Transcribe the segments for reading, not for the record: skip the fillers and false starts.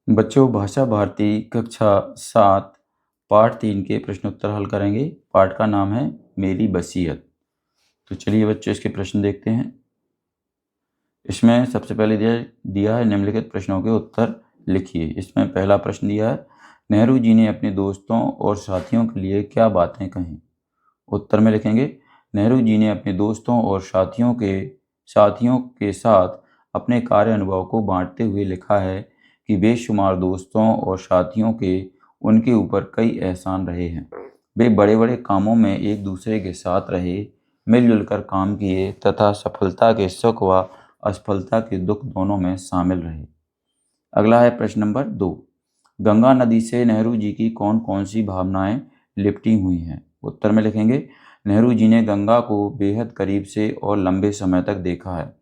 बच्चों, भाषा भारती कक्षा 7 पाठ 3 के प्रश्नोत्तर हल करेंगे। पाठ का नाम है मेरी बसीयत। तो चलिए बच्चों, इसके प्रश्न देखते हैं। इसमें सबसे पहले दिया है निम्नलिखित प्रश्नों के उत्तर लिखिए। इसमें पहला प्रश्न दिया है, नेहरू जी ने अपने दोस्तों और साथियों के लिए क्या बातें कहीं। उत्तर में लिखेंगे, नेहरू जी ने अपने दोस्तों और साथियों के साथ अपने कार्य अनुभव को बांटते हुए लिखा है कि बेशुमार दोस्तों और साथियों के उनके ऊपर कई एहसान रहे हैं। वे बड़े बड़े कामों में एक दूसरे के साथ रहे, मिलजुल कर काम किए तथा सफलता के सुख व असफलता के दुख दोनों में शामिल रहे। अगला है प्रश्न नंबर 2, गंगा नदी से नेहरू जी की कौन कौन सी भावनाएं लिपटी हुई हैं। उत्तर में लिखेंगे, नेहरू जी ने गंगा को बेहद करीब से और लंबे समय तक देखा है।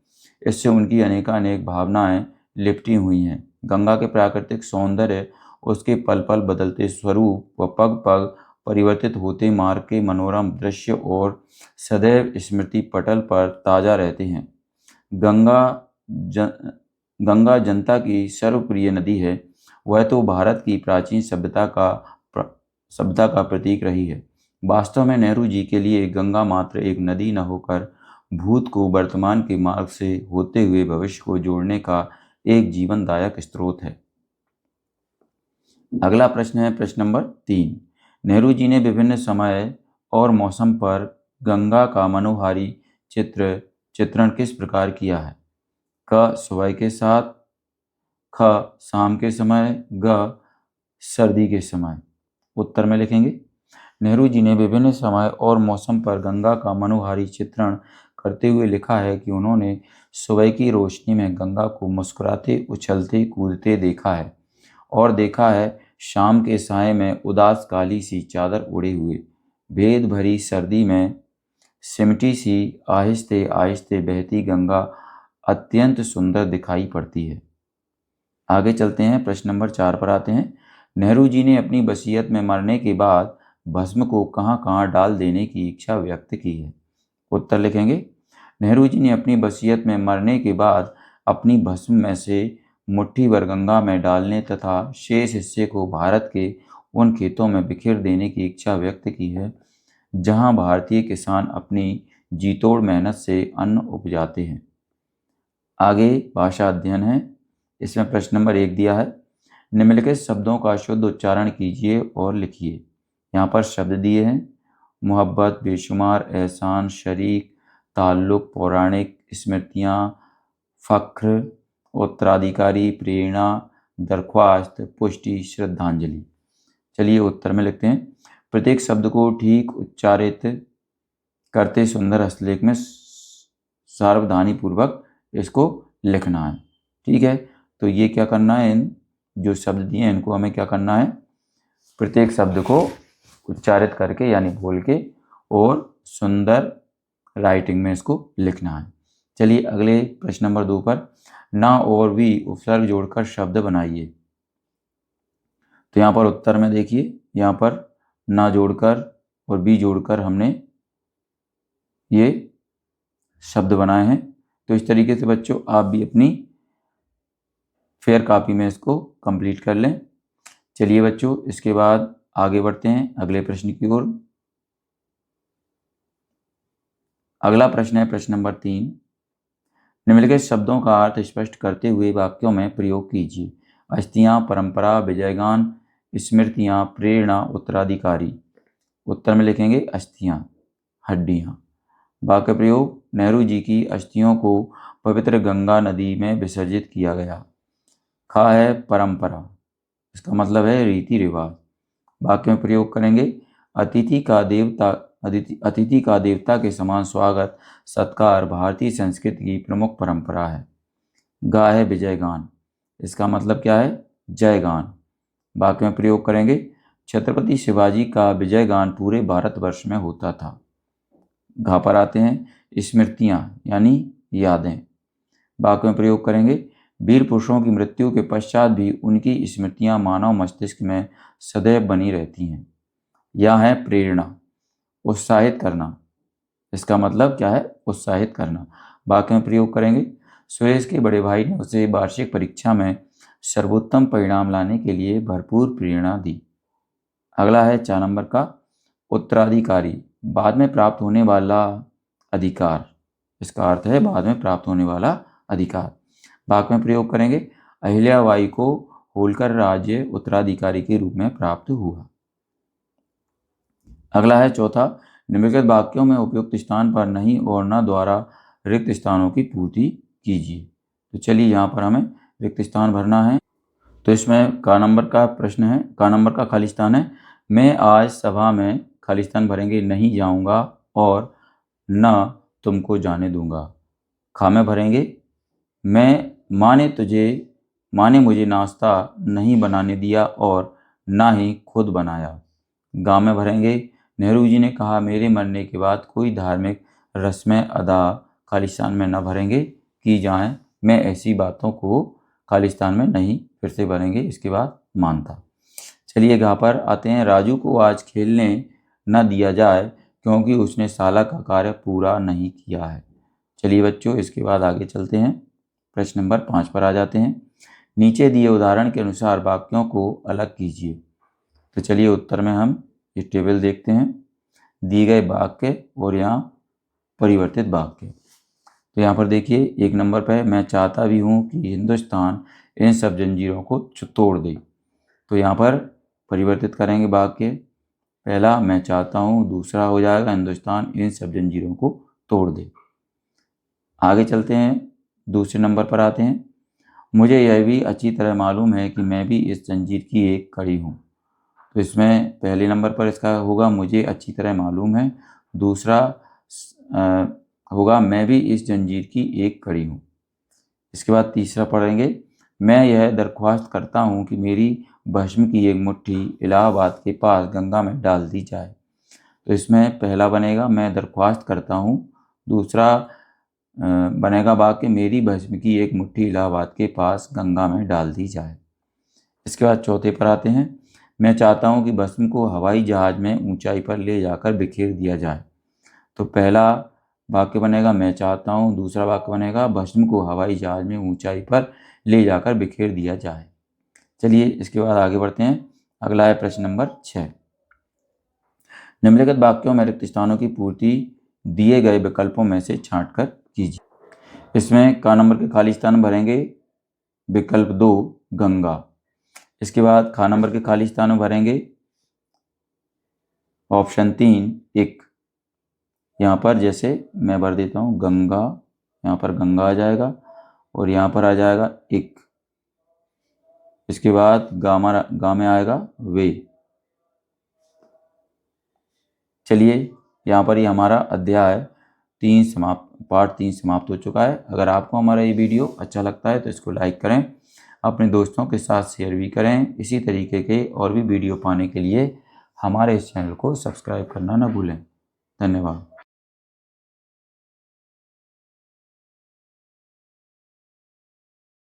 इससे उनकी अनेकानेक भावनाएं लिपटी हुई हैं। गंगा के प्राकृतिक सौंदर्य, उसके पल पल बदलते स्वरूप व पग पग परिवर्तित होते मार्ग के मनोरम दृश्य और सदैव स्मृति पटल पर ताज़ा रहते हैं। गंगा जन गंगा जनता की सर्वप्रिय नदी है। वह तो भारत की प्राचीन सभ्यता का प्रतीक रही है। वास्तव में नेहरू जी के लिए गंगा मात्र एक नदी न होकर भूत को वर्तमान के मार्ग से होते हुए भविष्य को जोड़ने का एक जीवनदायक स्रोत है। अगला प्रश्न है प्रश्न नंबर 3, नेहरू जी ने विभिन्न समय और मौसम पर गंगा का मनोहारी चित्रण किस प्रकार किया है। क सुबह के साथ, ख शाम के समय, ग सर्दी के समय। उत्तर में लिखेंगे, नेहरू जी ने विभिन्न समय और मौसम पर गंगा का मनोहारी चित्रण करते हुए लिखा है कि उन्होंने सुबह की रोशनी में गंगा को मुस्कुराते उछलते कूदते देखा है और देखा है शाम के साय में उदास काली सी चादर ओढ़े हुए भेद भरी सर्दी में सिमटी सी आहिस्ते आहिस्ते बहती गंगा अत्यंत सुंदर दिखाई पड़ती है। आगे चलते हैं, प्रश्न नंबर 4 पर आते हैं। नेहरू जी ने अपनी वसीयत में मरने के बाद भस्म को कहाँ कहाँ डाल देने की इच्छा व्यक्त की है। उत्तर लिखेंगे, नेहरू जी ने अपनी वसीयत में मरने के बाद अपनी भस्म में से मुट्ठी भर गंगा में डालने तथा शेष हिस्से को भारत के उन खेतों में बिखेर देने की इच्छा व्यक्त की है जहां भारतीय किसान अपनी जीतोड़ मेहनत से अन्न उपजाते हैं। आगे भाषा अध्ययन है। इसमें प्रश्न नंबर 1 दिया है, निम्नलिखित शब्दों का शुद्ध उच्चारण कीजिए और लिखिए। यहाँ पर शब्द दिए हैं, मोहब्बत, बेशुमार, एहसान, शरीक, ताल्लुक, पौराणिक, स्मृतियाँ, फ़ख्र, उत्तराधिकारी, प्रेरणा, दरख्वास्त, पुष्टि, श्रद्धांजलि। चलिए उत्तर में लिखते हैं, प्रत्येक शब्द को ठीक उच्चारित करते सुंदर हस्तलेख में सावधानी पूर्वक इसको लिखना है। ठीक है, तो ये क्या करना है, इन जो शब्द दिए हैं इनको हमें क्या करना है, प्रत्येक शब्द को उच्चारित करके यानी बोल के और सुंदर राइटिंग में इसको लिखना है। चलिए अगले प्रश्न नंबर 2 पर, ना और भी उपसर्ग जोड़कर शब्द बनाइए। तो यहाँ पर उत्तर में देखिए, यहाँ पर ना जोड़कर और भी जोड़कर हमने ये शब्द बनाए हैं। तो इस तरीके से बच्चों आप भी अपनी फेयर कॉपी में इसको कंप्लीट कर लें। चलिए बच्चों, इसके बाद आगे बढ़ते हैं अगले प्रश्न की ओर। अगला प्रश्न है प्रश्न नंबर 3, निम्नलिखित शब्दों का अर्थ स्पष्ट करते हुए वाक्यों में प्रयोग कीजिए। अस्थियां, परंपरा, विजयगान, स्मृतियां, प्रेरणा, उत्तराधिकारी। उत्तर में लिखेंगे अस्थियां, हड्डियां। वाक्य प्रयोग, नेहरू जी की अस्थियों को पवित्र गंगा नदी में विसर्जित किया गया। खा है परंपरा, इसका मतलब है रीति रिवाज। वाक्य में प्रयोग करेंगे, अतिथि का देवता के समान स्वागत सत्कार भारतीय संस्कृति की प्रमुख परंपरा है। गा है विजयगान, इसका मतलब क्या है, जयगान। वाक्य में प्रयोग करेंगे, छत्रपति शिवाजी का विजयगान पूरे भारतवर्ष में होता था। घा पर आते हैं, स्मृतियाँ यानी यादें। वाक्य में प्रयोग करेंगे, वीर पुरुषों की मृत्यु के पश्चात भी उनकी स्मृतियाँ मानव मस्तिष्क में सदैव बनी रहती हैं। यह है प्रेरणा, उत्साहित करना, इसका मतलब क्या है, उत्साहित करना। वाक्य में प्रयोग करेंगे, सुरेश के बड़े भाई ने उसे वार्षिक परीक्षा में सर्वोत्तम परिणाम लाने के लिए भरपूर प्रेरणा दी। अगला है 4 नंबर का उत्तराधिकारी, बाद में प्राप्त होने वाला अधिकार। इसका अर्थ है बाद में प्राप्त होने वाला अधिकार। वाक्य में प्रयोग करेंगे, अहिल्याबाई को होलकर राज्य उत्तराधिकारी के रूप में प्राप्त हुआ। अगला है चौथा, निम्नलिखित वाक्यों में उपयुक्त स्थान पर नहीं और न द्वारा रिक्त स्थानों की पूर्ति कीजिए। तो चलिए यहाँ पर हमें रिक्त स्थान भरना है। तो इसमें का नंबर का प्रश्न है, का नंबर का खाली स्थान है, मैं आज सभा में, खाली स्थान भरेंगे नहीं जाऊंगा और न तुमको जाने दूंगा। खा में भरेंगे, माँ ने मुझे नाश्ता नहीं बनाने दिया और ना ही खुद बनाया। गा में भरेंगे, नेहरू जी ने कहा मेरे मरने के बाद कोई धार्मिक रस्में अदा, खाली स्थान में न भरेंगे, की जाएं, मैं ऐसी बातों को खाली स्थान में नहीं, फिर से भरेंगे, इसके बाद मानता। चलिए गा पर आते हैं, राजू को आज खेलने न दिया जाए क्योंकि उसने साला का कार्य पूरा नहीं किया है। चलिए बच्चों, इसके बाद आगे चलते हैं, प्रश्न नंबर 5 पर आ जाते हैं। नीचे दिए उदाहरण के अनुसार वाक्यों को अलग कीजिए। तो चलिए उत्तर में हम ये टेबल देखते हैं, दिए गए वाक्य और यहाँ परिवर्तित वाक्य। तो यहाँ पर देखिए 1 नंबर पर है, मैं चाहता भी हूँ कि हिंदुस्तान इन सब जंजीरों को तोड़ दे। तो यहाँ पर परिवर्तित करेंगे वाक्य, पहला मैं चाहता हूँ, दूसरा हो जाएगा हिंदुस्तान इन सब जंजीरों को तोड़ दे। आगे चलते हैं, दूसरे नंबर पर आते हैं, मुझे यह भी अच्छी तरह मालूम है कि मैं भी इस जंजीर की एक कड़ी हूँ। तो इसमें पहले नंबर पर इसका होगा मुझे अच्छी तरह मालूम है, दूसरा होगा मैं भी इस जंजीर की एक कड़ी हूँ। इसके बाद तीसरा पढ़ेंगे, मैं यह दरख्वास्त करता हूँ कि मेरी भस्म की एक मुट्ठी इलाहाबाद के पास गंगा में डाल दी जाए। तो इसमें पहला बनेगा मैं दरख्वास्त करता हूँ, दूसरा बनेगा वाक्य मेरी भस्म की एक मुट्ठी इलाहाबाद के पास गंगा में डाल दी जाए। इसके बाद चौथे पर आते हैं, मैं चाहता हूँ कि भस्म को हवाई जहाज में ऊंचाई पर ले जाकर बिखेर दिया जाए। तो पहला वाक्य बनेगा मैं चाहता हूँ, दूसरा वाक्य बनेगा भस्म को हवाई जहाज में ऊंचाई पर ले जाकर बिखेर दिया जाए। चलिए इसके बाद आगे बढ़ते हैं, अगला है प्रश्न नंबर 6। निम्नलिखित वाक्यों में रिक्त स्थानों की पूर्ति दिए गए विकल्पों में से छांटकर कीजिए। इसमें का नंबर के खाली स्थान भरेंगे विकल्प 2 गंगा। इसके बाद खा नंबर के खाली स्थान भरेंगे ऑप्शन 3 एक। यहाँ पर जैसे मैं भर देता हूँ गंगा, यहाँ पर गंगा आ जाएगा और यहाँ पर आ जाएगा एक। इसके बाद गा में आएगा वे। चलिए यहाँ पर ही हमारा अध्याय पार्ट 3 समाप्त हो चुका है। अगर आपको हमारा ये वीडियो अच्छा लगता है तो इसको लाइक करें, अपने दोस्तों के साथ शेयर भी करें। इसी तरीके के और भी वीडियो पाने के लिए हमारे इस चैनल को सब्सक्राइब करना न भूलें। धन्यवाद।